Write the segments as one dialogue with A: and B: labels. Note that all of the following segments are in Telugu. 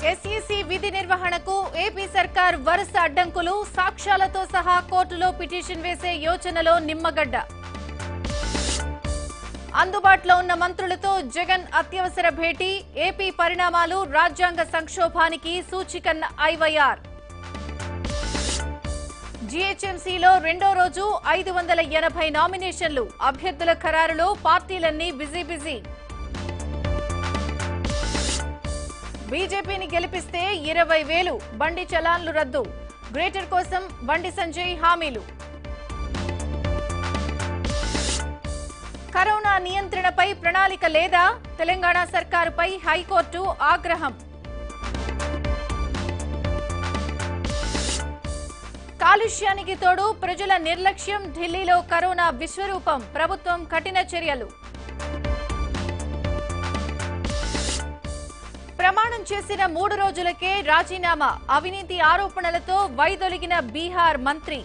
A: ఎస్ఈసీ విధి నిర్వహణకు ఏపీ సర్కార్ వరుస అడ్డంకులు, సాక్ష్యాలతో సహా కోర్టులో పిటిషన్ వేసే యోచనలో నిమ్మగడ్డ. అందుబాటులో ఉన్న మంత్రులతో జగన్ అత్యవసర భేటీ, ఏపీ పరిణామాలు రాజ్యాంగ సంక్షోభానికి సూచికన్న ఐవైఆర్. జీహెచ్ఎంసీలో రెండో రోజు 580 నామినేషన్లు, అభ్యర్థుల ఖరారులో పార్టీలన్నీ బిజీ. బీజేపీని గెలిపిస్తే 20,000 బండి చలాన్లు రద్దు, గ్రేటర్ కోసం బండి సంజయ్ హామీలు. కరోనా నియంత్రణపై ప్రణాళిక లేదా? తెలంగాణ సర్కారుపై హైకోర్టు ఆగ్రహం. కాలుష్యానికి తోడు ప్రజల నిర్లక్ష్యం, ఢిల్లీలో కరోనా విశ్వరూపం, ప్రభుత్వం కఠిన చర్యలు. ప్రమాణం చేసిన 3 రోజులకే రాజీనామా, అవినీతి ఆరోపణలతో వైదొలిగిన బీహార్ మంత్రి.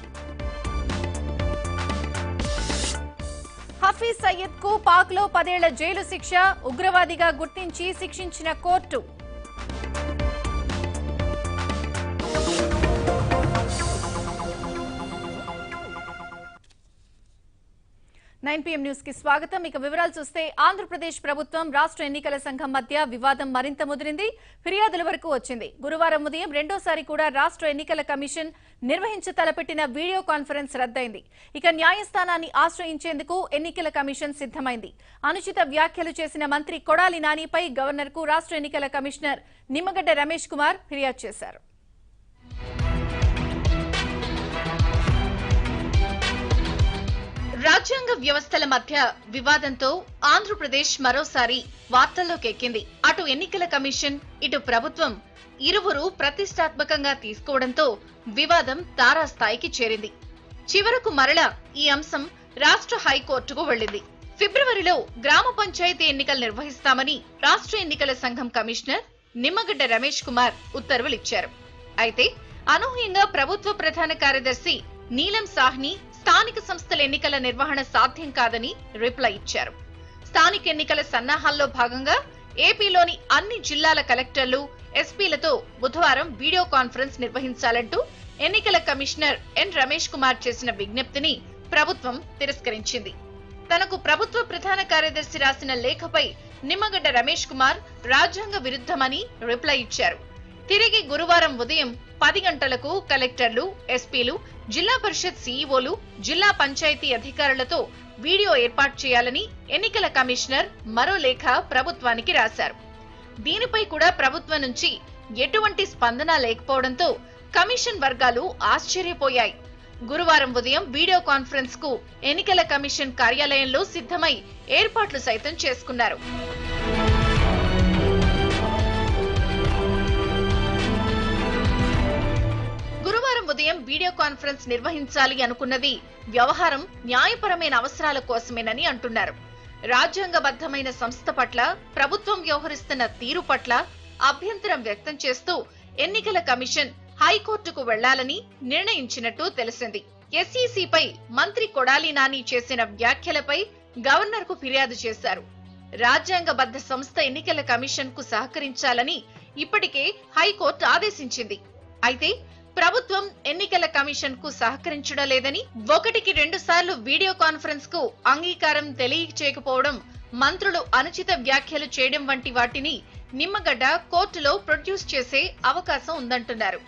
A: హఫీజ్ సయ్యద్ కు పాక్లో 10 ఏళ్ల జైలు శిక్ష, ఉగ్రవాదిగా గుర్తించి శిక్షించిన కోర్టు. 9 PM న్యూస్ కి స్వాగతం. ఇక వివరాలు చూస్తే, ఆంధ్రప్రదేశ్ ప్రభుత్వం రాష్ట్ర ఎన్నికల సంఘం మధ్య వివాదం మరింత ముదిరింది, ఫిర్యాదుల వరకు వచ్చింది. గురువారం ఉదయం రెండోసారి కూడా రాష్ట్ర ఎన్నికల కమిషన్ నిర్వహించ తలపెట్టిన వీడియో కాన్ఫరెన్స్ రద్దయింది. ఇక న్యాయస్థానాన్ని ఆశ్రయించేందుకు ఎన్నికల కమిషన్ సిద్దమైంది. అనుచిత వ్యాఖ్యలు చేసిన మంత్రి కొడాలి నానిపై గవర్నర్ కు రాష్ట్ర ఎన్నికల కమిషనర్ నిమ్మగడ్డ రమేష్ కుమార్ ఫిర్యాదు చేశారు. రాజ్యాంగ వ్యవస్థల మధ్య వివాదంతో ఆంధ్రప్రదేశ్ మరోసారి వార్తల్లోకి ఎక్కింది. అటు ఎన్నికల కమిషన్, ఇటు ప్రభుత్వం ఇరువురు ప్రతిష్టాత్మకంగా తీసుకోవడంతో వివాదం తారాస్థాయికి చేరింది. చివరకు మరలా ఈ అంశం రాష్ట్ర హైకోర్టుకు వెళ్లింది. ఫిబ్రవరిలో గ్రామ పంచాయతీ ఎన్నికలు నిర్వహిస్తామని రాష్ట్ర ఎన్నికల సంఘం కమిషనర్ నిమ్మగడ్డ రమేష్ కుమార్ ఉత్తర్వులిచ్చారు. అయితే అనూహ్యంగా ప్రభుత్వ ప్రధాన కార్యదర్శి నీలం సాహ్ని స్థానిక సంస్థల ఎన్నికల నిర్వహణ సాధ్యం కాదని రిప్లై ఇచ్చారు. స్థానిక ఎన్నికల సన్నాహాల్లో భాగంగా ఏపీలోని అన్ని జిల్లాల కలెక్టర్లు, ఎస్పీలతో బుధవారం వీడియో కాన్ఫరెన్స్ నిర్వహించాలంటూ ఎన్నికల కమిషనర్ ఎన్ రమేష్ కుమార్ చేసిన విజ్ఞప్తిని ప్రభుత్వం తిరస్కరించింది. తనకు ప్రభుత్వ ప్రధాన కార్యదర్శి రాసిన లేఖపై నిమ్మగడ్డ రమేష్ కుమార్ రాజ్యాంగ విరుద్ధమని రిప్లై ఇచ్చారు. తిరిగి గురువారం ఉదయం 10 గంటలకు కలెక్టర్లు, ఎస్పీలు, జిల్లా పరిషత్ సీఈఓలు, జిల్లా పంచాయతీ అధికారులతో వీడియో ఏర్పాటు చేయాలని ఎన్నికల కమిషనర్ మరో లేఖ ప్రభుత్వానికి రాశారు. దీనిపై కూడా ప్రభుత్వం నుంచి ఎటువంటి స్పందన లేకపోవడంతో కమిషన్ వర్గాలు ఆశ్చర్యపోయాయి. గురువారం ఉదయం వీడియో కాన్ఫరెన్స్ కు ఎన్నికల కమిషన్ కార్యాలయంలో సిద్ధమై ఏర్పాట్లు సైతం చేసుకున్నారు. ఉదయం వీడియో కాన్ఫరెన్స్ నిర్వహించాలి అనుకున్నది వ్యవహారం న్యాయపరమైన అవసరాల కోసమేనని అంటున్నారు. రాజ్యాంగబద్ధమైన సంస్థ పట్ల ప్రభుత్వం వ్యవహరిస్తున్న తీరు పట్ల అభ్యంతరం వ్యక్తం చేస్తూ ఎన్నికల కమిషన్ హైకోర్టుకు వెళ్లాలని నిర్ణయించినట్టు తెలిసింది. ఎస్ఈసీపై మంత్రి కొడాలి నాని చేసిన వ్యాఖ్యలపై గవర్నర్ కు ఫిర్యాదు చేశారు. రాజ్యాంగబద్ధ సంస్థ ఎన్నికల కమిషన్ కు సహకరించాలని ఇప్పటికే హైకోర్టు ఆదేశించింది. అయితే ప్రభుత్వం ఎన్నికల కమిషన్ కు సహకరించడం లేదని, 1కి 2 సార్లు వీడియో కాన్ఫరెన్స్ కు అంగీకారం తెలియచేయకపోవడం, మంత్రులు అనుచిత వ్యాఖ్యలు చేయడం వంటి వాటిని నిమ్మగడ్డ కోర్టులో ప్రొడ్యూస్ చేసే అవకాశం ఉందంటున్నారు.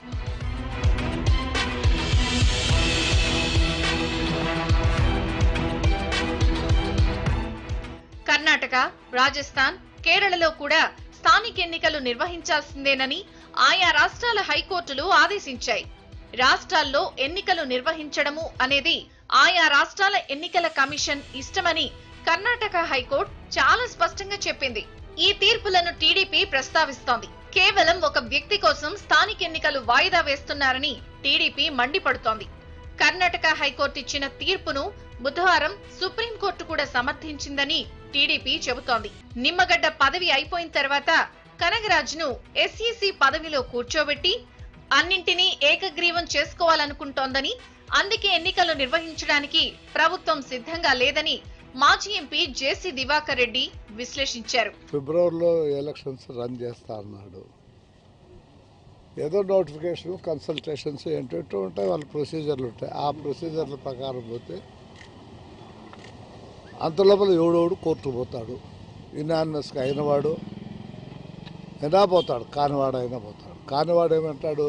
A: కర్ణాటక, రాజస్థాన్, కేరళలో కూడా స్థానిక ఎన్నికలు నిర్వహించాల్సిందేనని ఆయా రాష్ట్రాల హైకోర్టులు ఆదేశించాయి. రాష్ట్రాల్లో ఎన్నికలు నిర్వహించడము అనేది ఆయా రాష్ట్రాల ఎన్నికల కమిషన్ ఇష్టమని కర్ణాటక హైకోర్టు చాలా స్పష్టంగా చెప్పింది. ఈ తీర్పులను టీడీపీ ప్రస్తావిస్తోంది. కేవలం ఒక వ్యక్తి కోసం స్థానిక ఎన్నికలు వాయిదా వేస్తున్నారని టీడీపీ మండిపడుతోంది. కర్ణాటక హైకోర్టు ఇచ్చిన తీర్పును బుధవారం సుప్రీంకోర్టు కూడా సమర్థించిందని టీడీపీ చెబుతోంది. నిమ్మగడ్డ పదవి అయిపోయిన తర్వాత కనగరాజ్ను ఎస్ఈసీ పదవిలో కూర్చోబెట్టి అన్నింటినీ ఏకగ్రీవం చేసుకోవాలనుకుంటోందని, అందుకే ఎన్నికలు నిర్వహించడానికి ప్రభుత్వం సిద్ధంగా లేదని మాజీ ఎంపీ జేసీ దివాకర్ రెడ్డి విశ్లేషించారు.
B: ఫిబ్రవరిలో ఎలక్షన్స్ రన్ చేస్తా అన్నాడు. ఏదో నోటిఫికేషన్ కన్సల్టేషన్స్ ఏంటంటూ ఉంటాయి, వాళ్ళ ప్రొసీజర్లు ఉంటాయి. ఆ ప్రొసీజర్ల ప్రకారం పోతే అంత లోపల ఎవడోడు కోర్టు పోతాడు. యునానిమస్గా అయినవాడు అయినా పోతాడు, కానివాడు అయినా పోతాడు. కానివాడు ఏమంటాడు,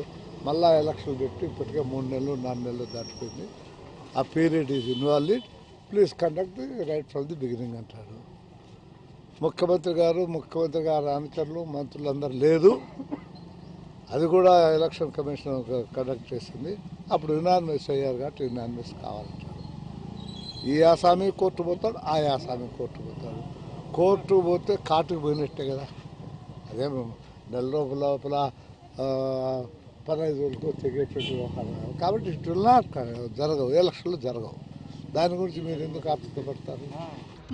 B: మళ్ళా ఎలక్షన్ పెట్టి ఇప్పటికే 3 నెలలు 4 నెలలు దాటిపోయింది, ఆ period is invalid, please conduct the right from the beginning అంటాడు. ముఖ్యమంత్రి గారు అనుచరులు మంత్రులందరూ లేదు, అది కూడా ఎలక్షన్ కమిషన్ కండక్ట్ చేసింది. అప్పుడు యునానిమస్ అయ్యారు కాబట్టి యునానిమస్ కావాలంటాడు. ఈ ఆసామి కోర్టు పోతాడు, ఆ ఆసామి కోర్టు పోతాడు. కోర్టు పోతే కాటుకు పోయినట్టే కదా. అదే నెల లోపల 15 రోజులతో తెగేటువంటి వ్యవహారం కాబట్టి ఇటు జరగవు, ఎలక్షన్లు జరగవు. దాని గురించి మీరు ఎందుకు ఆతృతపడతారు?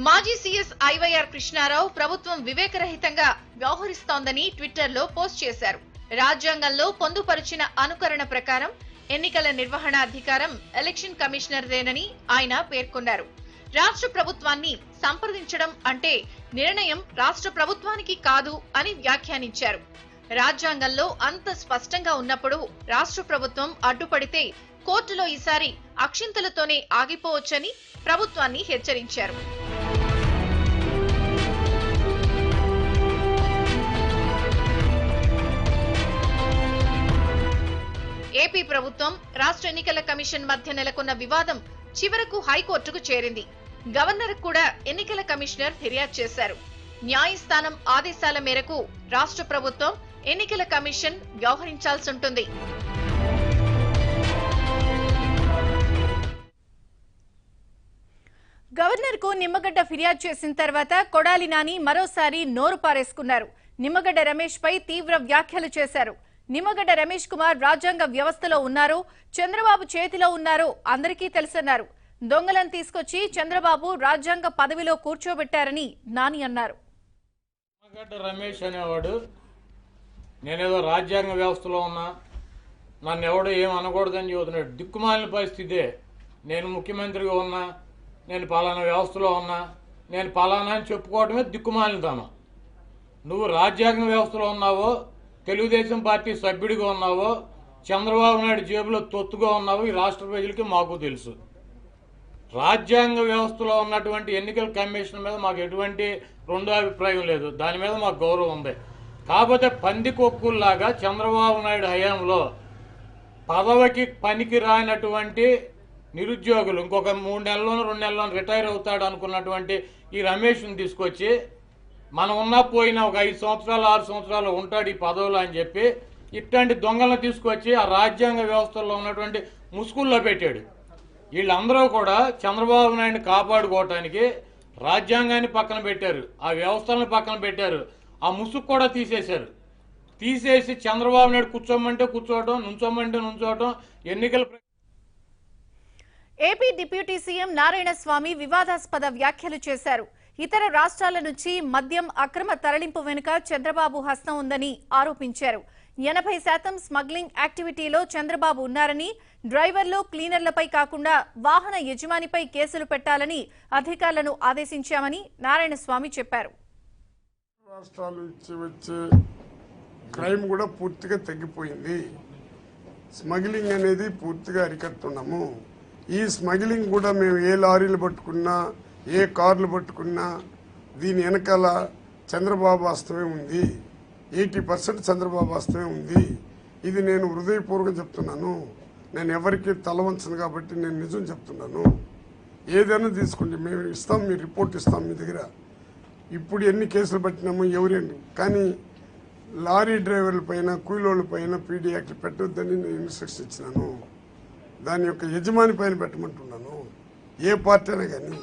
A: మాజీ సీఎస్ ఐవైఆర్ కృష్ణారావు ప్రభుత్వం వివేకరహితంగా వ్యవహరిస్తోందని ట్విట్టర్లో పోస్ట్ చేశారు. రాజ్యాంగంలో పొందుపరిచిన అనుకరణ ప్రకారం ఎన్నికల నిర్వహణ అధికారం ఎలక్షన్ కమిషనర్దేనని ఆయన పేర్కొన్నారు. రాష్ట్ర ప్రభుత్వాన్ని సంప్రదించడం అంటే నిర్ణయం రాష్ట్ర ప్రభుత్వానికి కాదు అని వ్యాఖ్యానించారు. రాజ్యాంగంలో అంత స్పష్టంగా ఉన్నప్పుడు రాష్ట్ర ప్రభుత్వం అడ్డుపడితే కోర్టులో ఈసారి అక్షింతలతోనే ఆగిపోవచ్చని ప్రభుత్వాన్ని హెచ్చరించారు. ఏపీ ప్రభుత్వం రాష్ట్ర ఎన్నికల కమిషన్ మధ్య నెలకొన్న వివాదం చివరకు హైకోర్టుకు చేరింది. గవర్నర్ కూడా ఎన్నికల కమిషనర్ ఫిర్యాదు చేశారు. న్యాయస్థానం ఆదేశాల మేరకు రాష్ట్ర ప్రభుత్వం ఎన్నికల కమిషన్ వ్యవహరించాల్సి ఉంటుంది. గవర్నర్ కు నిమ్మగడ్డ ఫిర్యాదు చేసిన తర్వాత కొడాలి నాని మరోసారి నోరు పారేసుకున్నారు. నిమ్మగడ్డ రమేష్ పై తీవ్ర వ్యాఖ్యలు చేశారు. నిమ్మగడ్డ రమేష్ కుమార్ రాజ్యాంగ వ్యవస్థలో ఉన్నారు, చంద్రబాబు చేతిలో ఉన్నారు అందరికీ తెలుసన్నారు. దొంగలను తీసుకొచ్చి చంద్రబాబు రాజ్యాంగ పదవిలో కూర్చోబెట్టారని నాని అన్నారు.
C: నిమ్మగడ్డ రమేష్ అనేవాడు నేనేదో రాజ్యాంగ వ్యవస్థలో ఉన్నా, నన్ను ఎవడో ఏం అనకూడదని చెబుతున్నాడు. దిక్కుమాలిన పరిస్థితే. నేను ముఖ్యమంత్రిగా ఉన్నా, నేను పలానా వ్యవస్థలో ఉన్నా, నేను పలానా అని చెప్పుకోవడమే దిక్కుమాలినతనం. నువ్వు రాజ్యాంగ వ్యవస్థలో ఉన్నావో, తెలుగుదేశం పార్టీ సభ్యుడిగా ఉన్నావో, చంద్రబాబు నాయుడు జేబులో తొత్తుగా ఉన్నావో ఈ రాష్ట్ర ప్రజలకి మాకు తెలుసు. రాజ్యాంగ వ్యవస్థలో ఉన్నటువంటి ఎన్నికల కమిషన్ మీద మాకు ఎటువంటి రెండో అభిప్రాయం లేదు, దాని మీద మాకు గౌరవం ఉంది. కాకపోతే పందికొక్కుల్లాగా చంద్రబాబు నాయుడు హయాంలో పదవికి పనికి రానటువంటి నిరుద్యోగులు ఇంకొక 3 నెలల్లోనూ 2 నెలల్లోనూ రిటైర్ అవుతాడు అనుకున్నటువంటి ఈ రమేష్ని తీసుకొచ్చి మనం ఉన్నా పోయినా ఒక 5 సంవత్సరాలు 6 సంవత్సరాలు ఉంటాడు ఈ పదవులు అని చెప్పి ఇట్లాంటి దొంగలను తీసుకొచ్చి ఆ రాజ్యాంగ వ్యవస్థలో ఉన్నటువంటి ముసుగుల్లో పెట్టాడు. వీళ్ళందరూ కూడా చంద్రబాబు నాయుడిని కాపాడుకోవటానికి రాజ్యాంగాన్ని పక్కన పెట్టారు, ఆ వ్యవస్థలను పక్కన పెట్టారు, ఆ ముసుగు కూడా తీసేశారు. తీసేసి చంద్రబాబు నాయుడు కూర్చోమంటే కూర్చోవడం, నుంచోమంటే నుంచోవడం. ఎన్నికల
A: ఏపీ డిప్యూటీ సీఎం నారాయణ స్వామి వివాదాస్పద వ్యాఖ్యలు చేశారు. ఇతర రాష్ట్రాల నుంచి మద్యం అక్రమ తరలింపు వెనుక చంద్రబాబు హస్తం ఉందని ఆరోపించారు. 80% స్మగ్లింగ్ యాక్టివిటీలో చంద్రబాబు ఉన్నారని, డ్రైవర్లు క్లీనర్లపై కాకుండా వాహన యజమానిపై కేసులు పెట్టాలని అధికారులను ఆదేశించామని నారాయణ స్వామి చెప్పారు.
D: రాష్ట్రాలు ఇచ్చి వచ్చే క్రైమ్ కూడా పూర్తిగా తగ్గిపోయింది. స్మగ్లింగ్ అనేది పూర్తిగా అరికడుతున్నాము. ఈ స్మగ్లింగ్ కూడా మేము ఏ లారీలు పట్టుకున్నా, ఏ కార్లు పట్టుకున్నా దీని వెనకాల చంద్రబాబు హస్తమే ఉంది. 80% చంద్రబాబు హస్తమే ఉంది. ఇది నేను హృదయపూర్వకంగా చెప్తున్నాను. నేను ఎవరికి తల వంచను కాబట్టి నేను నిజం చెప్తున్నాను. ఏదైనా తీసుకోండి, మేము ఇస్తాం, మీ రిపోర్ట్ ఇస్తాం మీ దగ్గర. ఇప్పుడు ఎన్ని కేసులు పట్టినాము ఎవరండి, కానీ లారీ డ్రైవర్ల పైన కూలోళ్ళ పైన పీడీ యాక్ట్ పెట్టొద్దని నేను ఇన్స్ట్రక్షన్ ఇచ్చినాను. దాని యొక్క యజమాని పైన పెట్టమంటున్నాను. ఏ పార్టీ అయినా కానీ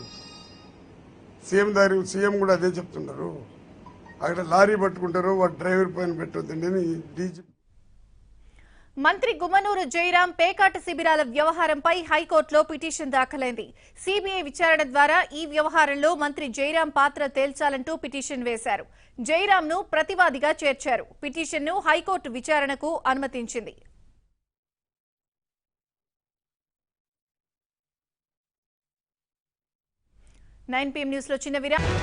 D: సీఎం కూడా అదే చెప్తున్నారు. అక్కడ లారీ పట్టుకుంటారు, వాడు డ్రైవర్ పైన పెట్టొద్దండి అని డీజీ.
A: మంత్రి గుమ్మనూరు జయరాం పేకాట శిబిరాల వ్యవహారంపై హైకోర్టులో పిటిషన్ దాఖలైంది. సిబిఐ విచారణ ద్వారా ఈ వ్యవహారంలో మంత్రి జయరాం పాత్ర తేల్చాలంటూ పిటిషన్ వేశారు. జయరాంను ప్రతివాదిగా చేర్చారు. పిటిషన్ను హైకోర్టు విచారణకు అనుమతించింది. 9 PM న్యూస్ లో చిన్న విరామం.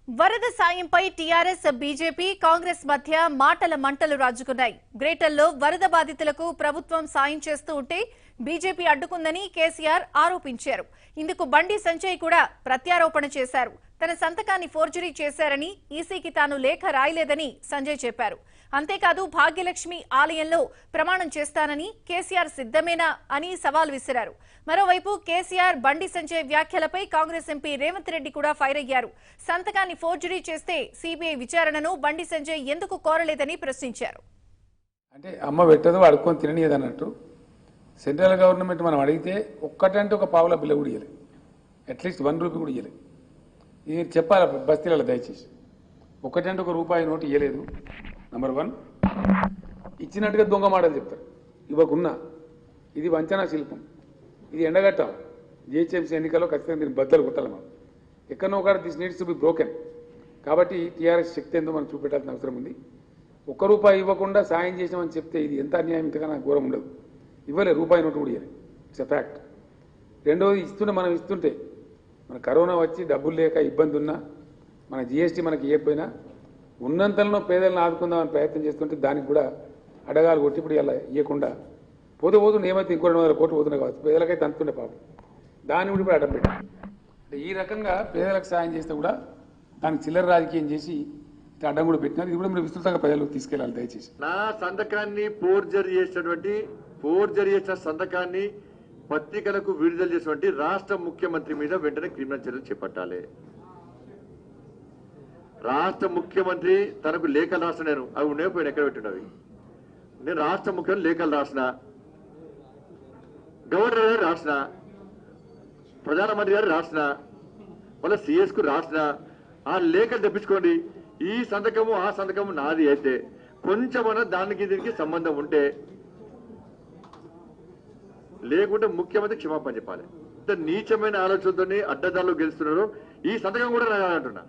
A: వరద సాయంపై టీఆర్ఎస్ బీజేపీ కాంగ్రెస్ మధ్య మాటల మంటలు రాజుకున్నాయి. గ్రేటర్లో వరద బాధితులకు ప్రభుత్వం సాయం చేస్తూ ఉంటే బీజేపీ అడ్డుకుందని కేసీఆర్ ఆరోపించారు. ఇందుకు బండి సంజయ్ కూడా ప్రత్యారోపణ చేశారు. తన సంతకాన్ని ఫోర్జరీ చేశారని, ఈసీకి తాను లేఖ రాయలేదని సంజయ్ చెప్పారు. అంతేకాదు భాగ్యలక్ష్మి ఆలయంలో ప్రమాణం చేస్తానని, కేసీఆర్ సిద్ధమేనా అని సవాల్ విసిరారు. మరోవైపు కేసీఆర్ బండి సంజయ్ వ్యాఖ్యలపై కాంగ్రెస్ ఎంపీ రేవంత్ రెడ్డి కూడా ఫైర్ అయ్యారు. సంతకాన్ని ఫోర్జరీ చేస్తే సిబిఐ విచారణను బండి సంజయ్ ఎందుకు కోరలేదని ప్రశ్నించారు.
E: అంటే అమ్మ పెట్టదు అడుక్కొని తిననీయదు అన్నట్టు సెంట్రల్ గవర్నమెంట్ మనం అడిగితే ఒక్కటంటే ఒక పావుల బిల్ల కూడా ఇవ్వలేదు, అట్లీస్ట్ ₹1 కూడా ఇవ్వలేదు. ఇది చెప్పాలి బస్తీలలో దయచేసి. ఒకటంటే ఒక రూపాయి నోటు ఇవ్వలేదు. నంబర్ 1 ఇచ్చినట్టుగా దొంగ మాటలు చెప్తారు. ఇవ్వకున్నా ఇది వంచనా శిల్పం, ఇది ఎండగట్టాలి. జిహెచ్ఎంసీ ఎన్నికల్లో ఖచ్చితంగా దీన్ని బద్దలు కొట్టాలి. మనం ఎక్కడో ఒకటి this needs to be broken. కాబట్టి టీఆర్ఎస్ శక్తి ఏందో మనం చూపెట్టాల్సిన అవసరం ఉంది. ₹1 ఇవ్వకుండా సాయం చేసామని చెప్తే ఇది ఎంత అన్యాయం, ఇంతగా నాకు ఘోరం ఉండదు. ఇవ్వలే, రూపాయి నోటు కూడా ఇవ్వలేదు. It's a fact. రెండవది మనం ఇస్తుంటే మన కరోనా వచ్చి డబ్బులు లేక ఇబ్బంది ఉన్నా, మన జిఎస్టీ మనకి ఇవ్వకపోయినా ఉన్నంతలో పేదలను ఆదుకుందామని ప్రయత్నం చేస్తుంటే దానికి కూడా అడగాలు కొట్టి ఇప్పుడు ఇలా ఇవ్వకుండా పోతూ ఏమైతే ఇంకో 200 కోట్లు పోతున్నాయి కావచ్చు, పేదలకైతే అంతుండే పాపం. దాన్ని కూడా ఇప్పుడు అడ్డం పెట్టారు. అంటే ఈ రకంగా పేదలకు సాయం చేస్తే కూడా దానికి చిల్లర రాజకీయం చేసి అడ్డం కూడా పెట్టినారు. ఇది కూడా మీరు విస్తృతంగా ప్రజలకు తీసుకెళ్ళాలి దయచేసి.
F: నా సంతకాన్ని ఫోర్జరీ చేసిన సంతకాన్ని పత్రికలకు విడుదల చేసినటువంటి రాష్ట్ర ముఖ్యమంత్రి మీద వెంటనే క్రిమినల్ చర్యలు చేపట్టాలి. రాష్ట్ర ముఖ్యమంత్రి తనకు లేఖలు రాసిన, నేను అవి ఉండేపోయిన ఎక్కడ పెట్టినవి, నేను రాష్ట్ర ముఖ్యమంత్రి లేఖలు రాసిన, గవర్నర్ గారు రాసిన, ప్రధానమంత్రి గారు రాసిన, మళ్ళీ సిఎస్ కు రాసిన, ఆ లేఖలు తెప్పించుకోండి. ఈ సంతకము ఆ సంతకము నాది అయితే కొంచెమన్నా దానికి దీనికి సంబంధం ఉంటే, లేకుంటే ముఖ్యమంత్రి క్షమాపణ చెప్పాలి. ఇంత నీచమైన ఆలోచనతో అడ్డదారులు గెలుస్తున్నారు. ఈ సంతకం కూడా రాయాలంటున్నా,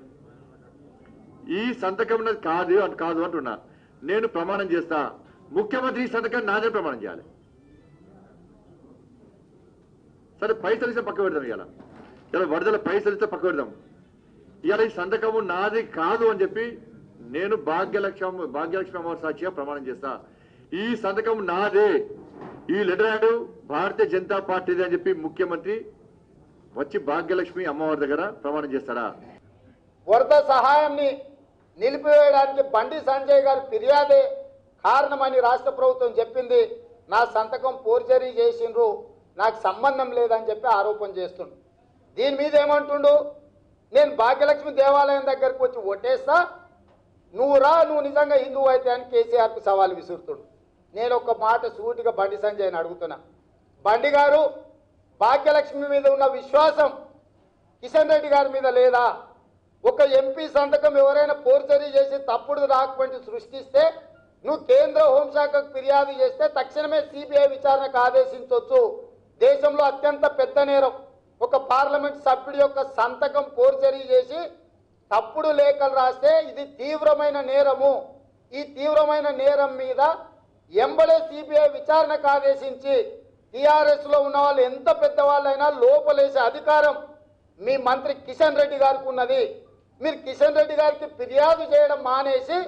F: ఈ సంతకం నాది కాదు అంటున్నా. నేను ప్రమాణం చేస్తా, ముఖ్యమంత్రి ఈ సంతకం నాదే ప్రమాణం చేయాలి. సరే పైసలు ఇస్తే పక్క పెడదాం, ఇలా వరదల పైసలు ఇస్తే పక్క పెడదాం. ఇవాళ ఈ సంతకము నాది కాదు అని చెప్పి నేను భాగ్యలక్ష్మి అమ్మవారి సాక్షిగా ప్రమాణం చేస్తా. ఈ సంతకం నాదే, ఈ లెటర్ హ్యాడ్ భారతీయ జనతా పార్టీదే అని చెప్పి ముఖ్యమంత్రి వచ్చి భాగ్యలక్ష్మి అమ్మవారి దగ్గర ప్రమాణం చేస్తాడా?
G: వరద సహాయాన్ని నిలిపివేయడానికి బండి సంజయ్ గారి ఫిర్యాదే కారణమని రాష్ట్ర ప్రభుత్వం చెప్పింది. నా సంతకం ఫోర్జరీ చేసిండ్రు, నాకు సంబంధం లేదని చెప్పి ఆరోపణ చేస్తుండు. దీని మీద ఏమంటుండు, నేను భాగ్యలక్ష్మి దేవాలయం దగ్గరకు వచ్చి ఓటేస్తా, నువ్వు నిజంగా హిందువు అయితే అని కేసీఆర్కు సవాల్ విసురుతుడు. నేను ఒక మాట సూటిగా బండి సంజయ్ని అడుగుతున్నా, బండి గారు భాగ్యలక్ష్మి మీద ఉన్న విశ్వాసం కిషన్ రెడ్డి గారి మీద లేదా? ఒక ఎంపీ సంతకం ఎవరైనా ఫోర్జరీ చేసి తప్పుడు డాక్యుమెంట్ సృష్టిస్తే నువ్వు కేంద్ర హోంశాఖకు ఫిర్యాదు చేస్తే తక్షణమే సిబిఐ విచారణకు ఆదేశించవచ్చు. దేశంలో అత్యంత పెద్ద నేరం ఒక పార్లమెంట్ సభ్యుడి యొక్క సంతకం ఫోర్జరీ చేసి తప్పుడు లేఖలు రాస్తే ఇది తీవ్రమైన నేరము. ఈ తీవ్రమైన నేరం మీద ఎంబడే సిబిఐ విచారణకు ఆదేశించి టీఆర్ఎస్ లో ఉన్న వాళ్ళు ఎంత పెద్దవాళ్ళైనా లోపలేసే అధికారం మీ మంత్రి కిషన్ రెడ్డి గారికి ఉన్నది. మీరు కిషన్ రెడ్డి గారికి ఫిర్యాదు చేయడం మానేసి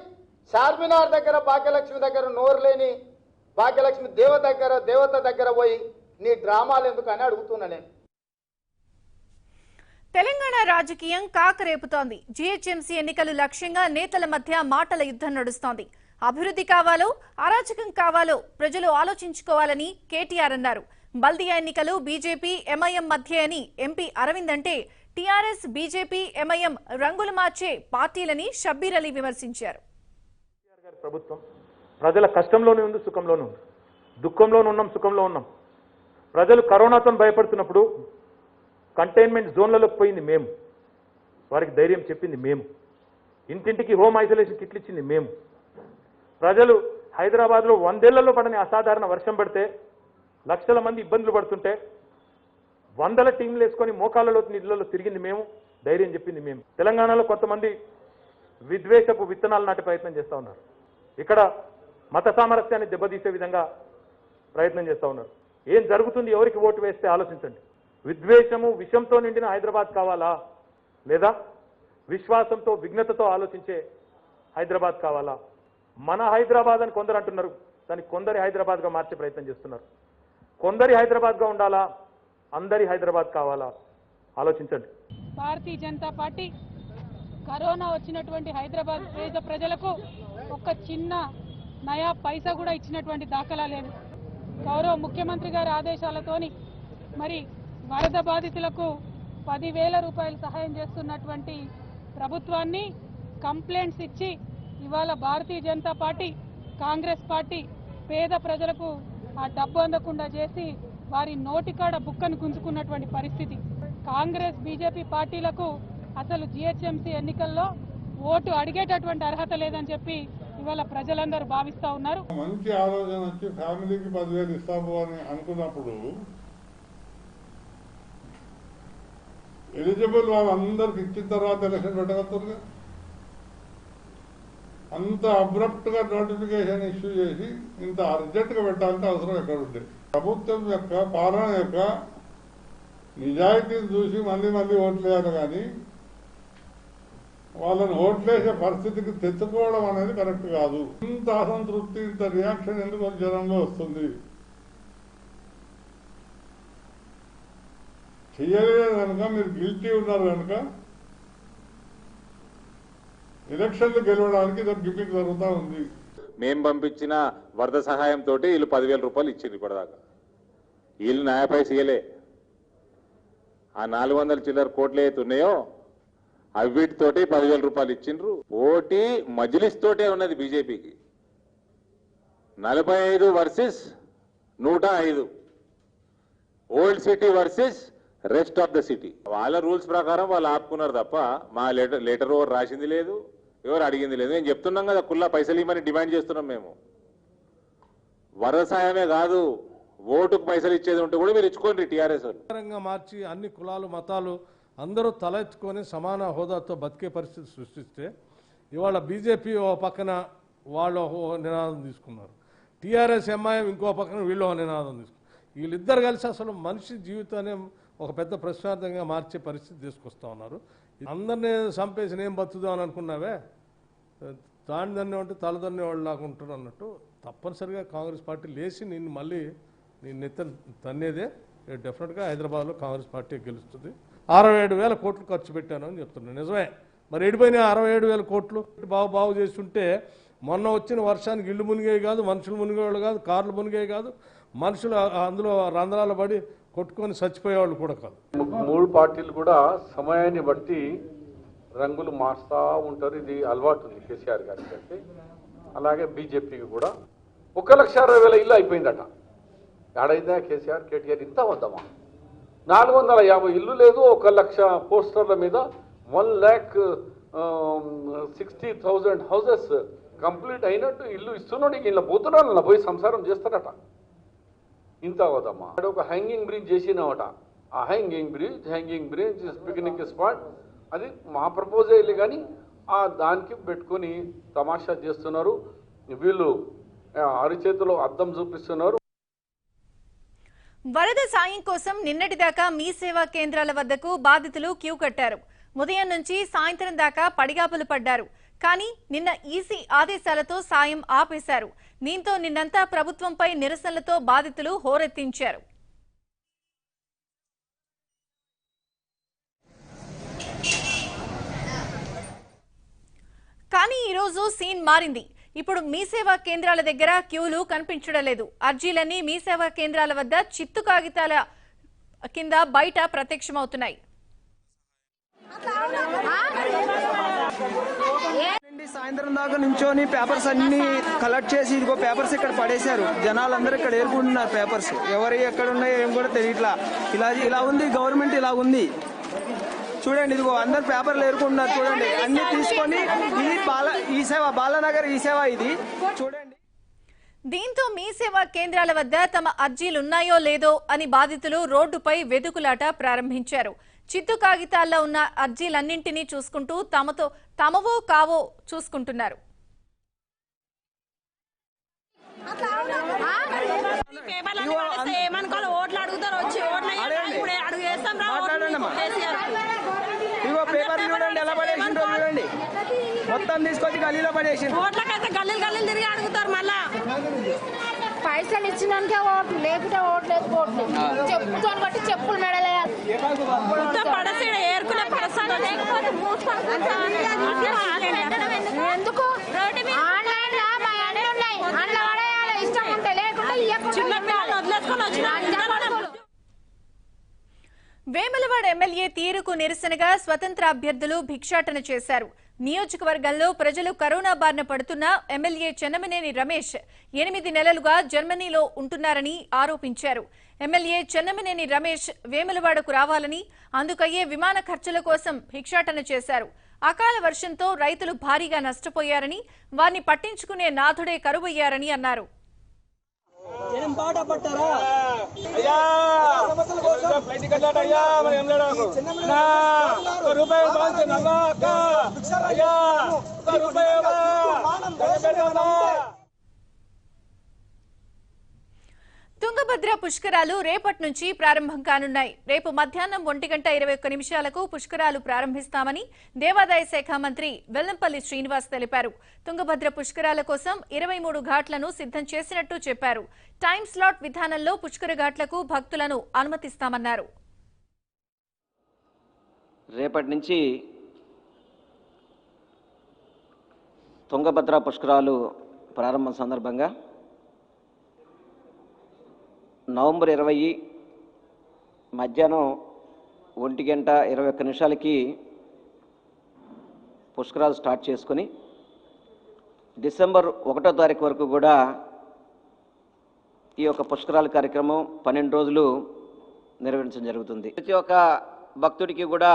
G: చార్మినార్ దగ్గర భాగ్యలక్ష్మి దగ్గర నోరు లేని భాగ్యలక్ష్మి దేవత దగ్గర పోయి నీ డ్రామాలు ఎందుకని అడుగుతున్నా నేను.
A: తెలంగాణ రాజకీయం కాకరేపుతోంది. జీహెచ్ఎంసీ ఎన్నికలు లక్ష్యంగా నేతల మధ్య మాటల యుద్ధం నడుస్తోంది. అభివృద్ధి కావాలో అరాచకం కావాలో ప్రజలు ఆలోచించుకోవాలని కేటీఆర్ అన్నారు. బల్దియా ఎన్నికలు బీజేపీ ఎంఐఎం మధ్య అని ఎంపీ అరవింద్ అంటే టీఆర్ఎస్ బీజేపీ ఎంఐఎం రంగులు మార్చే పార్టీలని షబ్బీర్ అలీ విమర్శించారు.
H: ప్రభుత్వం ప్రజల కష్టంలోనే ఉంది, సుఖంలోనే ఉంది. దుఃఖంలోనూ ఉన్నాం, సుఖంలో ఉన్నాం. ప్రజలు కరోనాతో భయపడుతున్నప్పుడు కంటైన్మెంట్ జోన్లలోకి పోయింది మేము, వారికి ధైర్యం చెప్పింది మేము, ఇంటింటికి హోమ్ ఐసోలేషన్ కిట్లు ఇచ్చింది మేము. ప్రజలు హైదరాబాద్లో 100 ఏళ్లలో పడని అసాధారణ వర్షం పడితే లక్షల మంది ఇబ్బందులు పడుతుంటే 100 టీంలు వేసుకొని మోకాళ్ళలో నీళ్ళలో తిరిగింది మేము, ధైర్యం చెప్పింది మేము. తెలంగాణలో కొంతమంది విద్వేషపు విత్తనాలు నాటే ప్రయత్నం చేస్తూ ఉన్నారు. ఇక్కడ మత సామరస్యాన్ని దెబ్బతీసే విధంగా ప్రయత్నం చేస్తూ ఉన్నారు. ఏం జరుగుతుంది, ఎవరికి ఓటు వేస్తే ఆలోచించండి. విద్వేషము విషంతో నిండిన హైదరాబాద్ కావాలా, లేదా విశ్వాసంతో విఘ్నతతో ఆలోచించే హైదరాబాద్ కావాలా? మన హైదరాబాద్ అని కొందరు అంటున్నారు, దాన్ని కొందరి హైదరాబాద్గా మార్చే ప్రయత్నం చేస్తున్నారు. కొందరి హైదరాబాద్గా ఉండాలా, అందరి హైదరాబాద్ కావాలా? ఆలోచించండి.
I: భారతీయ జనతా పార్టీ కరోనా వచ్చినటువంటి హైదరాబాద్ పేద ప్రజలకు ఒక చిన్న నయా పైసా కూడా ఇచ్చినటువంటి దాఖలా లేదు. గౌరవ ముఖ్యమంత్రి గారి ఆదేశాలతోని మరి వరద బాధితులకు 10,000 రూపాయలు సహాయం చేస్తున్నటువంటి ప్రభుత్వాన్ని కంప్లైంట్స్ ఇచ్చి ఇవాళ భారతీయ జనతా పార్టీ, కాంగ్రెస్ పార్టీ పేద ప్రజలకు ఆ డబ్బు అందకుండా చేసి వారి నోటికాడ బుక్కను గుంజుకున్నటువంటి పరిస్థితి. కాంగ్రెస్ బీజేపీ పార్టీలకు అసలు జిహెచ్ఎంసీ ఎన్నికల్లో ఓటు అడిగేటటువంటి అర్హత లేదని చెప్పి ఇవాళ ప్రజలందరూ భావిస్తా ఉన్నారు.
J: మంచి ఆలోచన వచ్చి ఫ్యామిలీకి 10,000 ఇస్తాము అని అనుకున్నప్పుడు ఎలిజిబుల్ వాళ్ళందరికి ఇచ్చిన తర్వాత ఎలక్షన్ పెట్టగలుగుతుంది. అంత అబ్రప్ట్ గా నోటిఫికేషన్ ఇష్యూ చేసి ఇంత అర్జెంట్ గా పెట్టాలంటే అవసరం ఎక్కడ ఉంది? ప్రభుత్వం యొక్క పాలన యొక్క నిజాయితీని చూసి మంది ఓట్లు వేయాలి, కానీ వాళ్ళని ఓట్లేసే పరిస్థితికి తెచ్చుకోవడం అనేది కరెక్ట్ కాదు. ఇంత అసంతృప్తి, ఇంత రియాక్షన్ ఎందుకు జనంలో వస్తుంది? చేయలేదు కనుక, మీరు గిల్టీ ఉన్నారు కనుక ఎలక్షన్లు గెలవడానికి ఇది గిఫ్టింగ్ జరుగుతూ ఉంది.
K: మేము పంపించిన వరద సహాయంతో వీళ్ళు 10,000 రూపాయలు ఇచ్చింది ఇప్పటిదాకా. వీళ్ళు న్యాయపై సీయలే. ఆ 400 చిల్లర కోట్లు అయితే ఉన్నాయో అవిటితోటి 10,000 రూపాయలు ఇచ్చిండ్రు. ఓటీ మజ్లిస్ తోటే ఉన్నది బీజేపీకి. 45 versus 105, old city versus rest of the city. వాళ్ళ రూల్స్ ప్రకారం వాళ్ళు ఆపుకున్నారు తప్ప మా లెటర్ ఎవరు రాసింది లేదు, ఎవరు అడిగింది లేదు. నేను చెప్తున్నాం కదా, కుల్లా పైసలు ఇవ్వమని డిమాండ్ చేస్తున్నాం మేము. వరద సాయమే కాదు, ఓటుకు పైసలు ఇచ్చేది ఉంటే కూడా మీరు ఇచ్చుకోండి. టీఆర్ఎస్
L: మార్చి అన్ని కులాలు మతాలు అందరూ తల ఎత్తుకొని సమాన హోదాతో బతికే పరిస్థితి సృష్టిస్తే ఇవాళ బీజేపీ ఓ పక్కన వాళ్ళు నినాదం తీసుకున్నారు, టీఆర్ఎస్ ఎంఐఎం ఇంకో పక్కన వీళ్ళు నినాదం తీసుకున్నారు. వీళ్ళిద్దరు కలిసి అసలు మనిషి జీవితాన్ని ఒక పెద్ద ప్రశ్నార్థంగా మార్చే పరిస్థితి తీసుకొస్తా ఉన్నారు. అందరినీ చంపేసి నేను బతుకుదాం అని అనుకున్నావే, తాండదన్నే ఉంటే తలదన్నే వాళ్ళు లాగా ఉంటారు అన్నట్టు. తప్పనిసరిగా కాంగ్రెస్ పార్టీ లేచి నిన్ను మళ్ళీ నేను నెత్త తన్నేదే. డెఫినెట్గా హైదరాబాద్లో కాంగ్రెస్ పార్టీ గెలుస్తుంది. 67,000 కోట్లు ఖర్చు పెట్టాను అని చెప్తున్నాను. నిజమే, మరి ఎడిపోయినా 67,000 కోట్లు బాగు చేస్తుంటే మొన్న వచ్చిన వర్షానికి ఇళ్ళు మునిగేవి కాదు, మనుషులు మునిగేవాళ్ళు కాదు, కార్లు మునిగేవి కాదు, మనుషులు అందులో రంధ్రాలు పడి కొట్టుకొని చచ్చిపోయేవాళ్ళు కూడా కాదు.
M: 3 పార్టీలు కూడా సమయాన్ని బట్టి రంగులు మారుస్తూ ఉంటారు. ఇది అలవాటు ఉంది కేసీఆర్ గారికి. అంటే అలాగే బీజేపీకి కూడా 1,60,000 ఇల్లు అయిపోయిందట. ఏడైందా కేసీఆర్ కేటీఆర్ ఇంత వద్దామా? 450 ఇల్లు లేదు, 1,00,000 పోస్టర్ల మీద 1,60,000 హౌసెస్ కంప్లీట్ అయినట్టు ఇల్లు ఇస్తున్నాడు. ఇలా పోతున్నాడు, పోయి సంసారం చేస్తారట. ఇంత వద్దమ్మా. ఒక హ్యాంగింగ్ బ్రిడ్జ్ చేసినామట. ఆ హ్యాంగింగ్ బ్రిడ్జ్ పిక్నిక్ స్పాట్ అది మా ప్రపోజల్, కానీ ఆ దానికి పెట్టుకొని తమాషా చేస్తున్నారు. వీళ్ళు అరిచేతిలో అద్దం చూపిస్తున్నారు.
A: వరద సాయం కోసం నిన్నటిదాకా మీ సేవా కేంద్రాల వద్దకు బాధితులు క్యూ కట్టారు. ఉదయం నుంచి సాయంత్రం దాకా పడిగాపులు పడ్డారు. కానీ నిన్న ఈసీ ఆదేశాలతో సాయం ఆపేశారు. దీంతో నిన్నంతా ప్రభుత్వంపై నిరసనలతో బాధితులు హోరెత్తించారు. కానీ ఈరోజు సీన్ మారింది. ఇప్పుడు మీ సేవా కేంద్రాల దగ్గర క్యూలు కనిపించడం లేదు. అర్జీలన్నీ మీ సేవా కేంద్రాల వద్ద చిత్తు కాగితాల కింద బయట ప్రత్యక్షమవుతున్నాయి.
N: సాయంత్రం దాకా నుంచొని పేపర్స్ అన్ని కలెక్ట్ చేసి ఇదిగో పేపర్స్ ఇక్కడ పడేశారు. జనాలందరూ ఇక్కడ ఏరుకుంటున్నారు పేపర్స్. ఎవరు ఎక్కడ ఉన్నాయో ఏం కూడా తెలియట్లా. ఇలా ఉంది గవర్నమెంట్, ఇలా ఉంది. చూడండి, ఇదిగో అందరు పేపర్లు ఏరుకుంటున్నారు. చూడండి, అన్ని తీసుకొని ఇది బాలానగర్ ఈ సేవ ఇది చూడండి.
A: దీంతో మీ సేవా కేంద్రాల వద్ద తమ అర్జీలున్నాయో లేదో అని బాధితులు రోడ్డుపై వెదుకులాట ప్రారంభించారు. చిత్తు కాగితాల్లో ఉన్న అర్జీలన్నింటినీ చూసుకుంటూ తమవో కావో చూసుకుంటున్నారు.
N: ఇగో పేపర్ చూడండి ఎలా పడేసిండ్రో మొత్తం తీసుకొచ్చి గల్లీలో పడేసి
O: ఓట్లకైతే గల్లీలు గల్లీలు తిరిగి అడుగుతారు మళ్ళా.
P: పైసలు ఇచ్చినాకే ఓట్లు, లేకపోతే ఓట్లు ఓట్లు చెప్పుతో బట్టి చెప్పులు మెడలేయాలి.
O: ఏరుకునే పడసాడు లేకపోతే
P: ఎందుకు ఆన్లైన్ లా మా అన్నీ ఉన్నాయి, అందులో పడేయాలి. ఇష్టం ఉంటే లేకుంటే
O: చిన్న పిల్లలు వదిలేసుకొని వచ్చిన
A: వేములవాడ ఎమ్మెల్యే తీరుకు నిరసనగా స్వతంత్ర అభ్యర్థులు భిక్షాటన చేశారు. నియోజకవర్గంలో ప్రజలు కరోనా బారిన పడుతున్న ఎమ్మెల్యే చెన్నమనేని రమేష్ 8 నెలలుగా జర్మనీలో ఉంటున్నారని ఆరోపించారు. ఎమ్మెల్యే చెన్నమనేని రమేష్ వేములవాడకు రావాలని, అందుకయ్యే విమాన ఖర్చుల కోసం భిక్షాటన చేశారు. అకాల వర్షంతో రైతులు భారీగా నష్టపోయారని, వారిని పట్టించుకునే నాథుడే కరువయ్యారని అన్నారు. తుంగభద్ర పుష్కరాలు రేపటి నుంచి ప్రారంభం కానున్నాయి. రేపు మధ్యాహ్నం 1:21 పుష్కరాలు ప్రారంభిస్తామని దేవాదాయ శాఖ మంత్రి వెల్లంపల్లి శ్రీనివాస్ తెలిపారు. తుంగభద్ర పుష్కరాల కోసం 23 ఘాట్లను సిద్ధం చేసినట్టు చెప్పారు. టైం స్లాట్ విధానంలో పుష్కర ఘాట్లకు భక్తులను అనుమతిస్తామన్నారు.
Q: రేపటి నుంచి తుంగభద్ర పుష్కరాలు ప్రారంభం సందర్భంగా నవంబర్ 20 మధ్యాహ్నం 1:21 పుష్కరాలు స్టార్ట్ చేసుకుని డిసెంబర్ 1వ తారీఖు వరకు కూడా ఈ యొక్క పుష్కరాల కార్యక్రమం 12 రోజులు నిర్వహించడం జరుగుతుంది. ప్రతి ఒక్క భక్తుడికి కూడా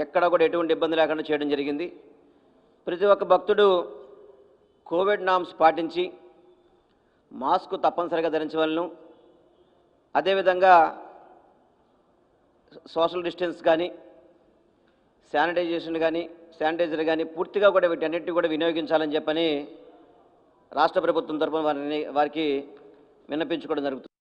Q: ఎక్కడ కూడా ఎటువంటి ఇబ్బంది లేకుండా చేయడం జరిగింది. ప్రతి ఒక్క భక్తుడు కోవిడ్ నామ్స్ పాటించి మాస్క్ తప్పనిసరిగా ధరించవలను. అదేవిధంగా సోషల్ డిస్టెన్స్ కానీ శానిటైజర్ కానీ పూర్తిగా కూడా వీటన్నిటిని కూడా వినియోగించాలని చెప్పని రాష్ట్ర ప్రభుత్వం తరఫున వారికి విన్నపించుకోవడం జరుగుతుంది.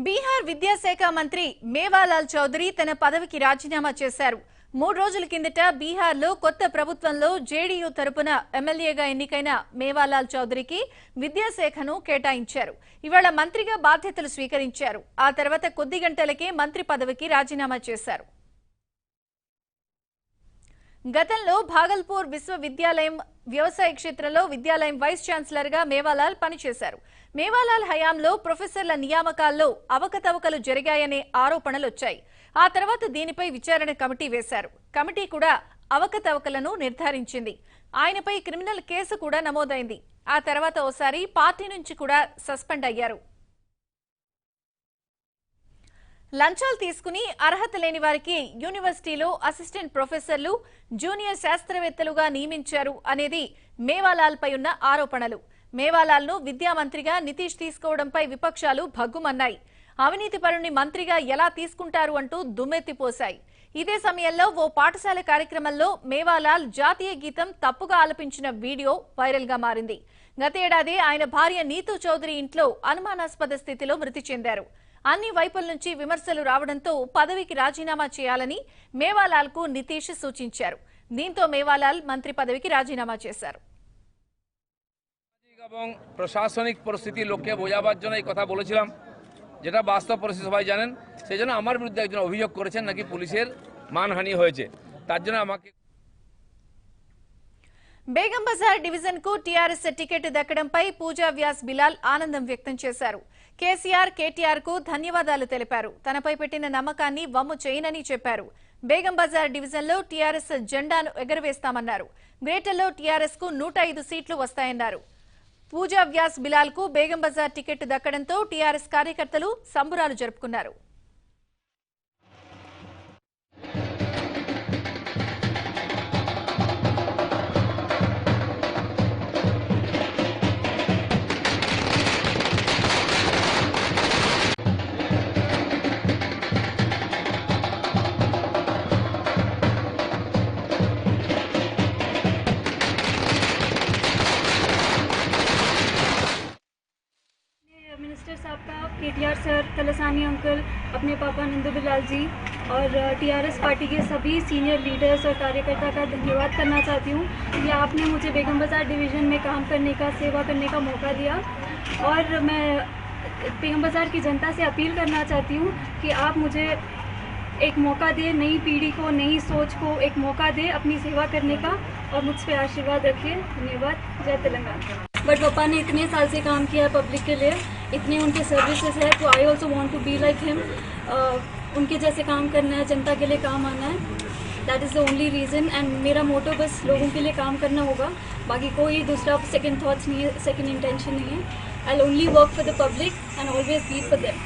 A: బీహార్ విద్యాశాఖ మంత్రి మేవాలాల్ చౌదరి తన పదవికి రాజీనామా చేశారు. 3 రోజుల కిందట బీహార్లో కొత్త ప్రభుత్వంలో జేడీయూ తరపున ఎమ్మెల్యేగా ఎన్నికైన మేవాలాల్ చౌదరికి విద్యాశాఖను కేటాయించారు. ఇవాళ మంత్రిగా బాధ్యతలు స్వీకరించారు. ఆ తర్వాత కొద్ది గంటలకే మంత్రి పదవికి రాజీనామా చేశారు. గతంలో భాగల్పూర్ విశ్వవిద్యాలయం వ్యవసాయ క్షేత్రంలో విద్యాలయం వైస్ ఛాన్సలర్ గా మేవాలాల్ పనిచేశారు. మేవాలాల్ హయాంలో ప్రొఫెసర్ల నియామకాల్లో అవకతవకలు జరిగాయనే ఆరోపణలు వచ్చాయి. ఆ తర్వాత దీనిపై విచారణ కమిటీ వేశారు. కమిటీ కూడా అవకతవకలను నిర్ధారించింది. ఆయనపై క్రిమినల్ కేసు కూడా నమోదైంది. ఆ తర్వాత ఓసారి పార్టీ నుంచి కూడా సస్పెండ్ అయ్యారు. లంచాలు తీసుకుని అర్హత లేని వారికి యూనివర్సిటీలో అసిస్టెంట్ ప్రొఫెసర్లు, జూనియర్ శాస్త్రవేత్తలుగా నియమించారు అనేది మేవాలాల్ పై ఉన్న ఆరోపణలు. మేవాలాల్ ను విద్యామంత్రిగా నితీష్ తీసుకోవడంపై విపక్షాలు భగ్గుమన్నాయి. అవినీతి పరుని మంత్రిగా ఎలా తీసుకుంటారు అంటూ దుమ్మెత్తిపోశాయి. ఇదే సమయంలో ఓ పాఠశాల కార్యక్రమంలో మేవాలాల్ జాతీయ గీతం తప్పుగా ఆలపించిన వీడియో వైరల్ గా మారింది. గతేడాది ఆయన భార్య నీతూ చౌదరి ఇంట్లో అనుమానాస్పద స్థితిలో మృతి చెందారు. అన్ని వైపుల నుంచి విమర్శలు రావడంతో పదవికి రాజీనామా చేయాలని మేవాలాల్ కు నితీష్ సూచించారు. దీంతో మేవాలాల్ మంత్రి పదవికి రాజీనామా చేశారు.
R: প্রশাসনিক পরিস্থিতি লোককে বোঝাবার জন্য এই কথা বলেছিলাম, যেটা বাস্তব পরিস্থিতি সবাই জানেন। সেই জন্য আমার বিরুদ্ধে একজন অভিযোগ করেছেন নাকি পুলিশের মানহানি হয়েছে, তার জন্য আমাকে
A: బేగం బజార్ డివిజన్ కు టీఆర్ఎస్ టికెట్ దక్కడంపై పూజా వ్యాస్ బిలాల్ ఆనందం వ్యక్తం చేశారు. కేసీఆర్, కేటీఆర్ కు ధన్యవాదాలు తెలిపారు. తనపై పెట్టిన నమ్మకాన్ని వమ్ము చేయనని చెప్పారు. బేగం బజార్ డివిజన్ లో టీఆర్ఎస్ జెండాను ఎగరవేస్తామన్నారు. గ్రేటర్లో టీఆర్ఎస్ కు 105 సీట్లు వస్తాయన్నారు. పూజా వ్యాస్ బిలాల్ కు బేగం బజార్ టికెట్ దక్కడంతో టీఆర్ఎస్ కార్యకర్తలు సంబురాలు జరుపుకున్నారు.
S: मिनिस्टर साहब का, केटीआर सर, तलसानी अंकल, अपने पापा नंदू बिलाल जी और टीआरएस पार्टी के सभी सीनियर लीडर्स और कार्यकर्ता का धन्यवाद करना चाहती हूँ कि आपने मुझे बेगम बाज़ार डिवीज़न में काम करने का, सेवा करने का मौका दिया। और मैं बेगम बाज़ार की जनता से अपील करना चाहती हूँ कि आप मुझे एक मौका दें, नई पीढ़ी को, नई सोच को एक मौका दें अपनी सेवा करने का, और मुझ पर आशीर्वाद रखें। धन्यवाद। जय तेलंगाना। बट पापा ने इतने साल से काम किया है पब्लिक के लिए, इतने उनके सर्विसेज है, तो I also want to be like him. उनके जैसे काम करना है, जनता के लिए काम आना है, that is the only reason. And मेरा मोटो बस लोगों के लिए काम करना होगा, बाकी कोई दूसरा सेकंड थॉट्स नहीं है, सेकंड इंटेंशन नहीं है। I will only work for the public and always lead for them.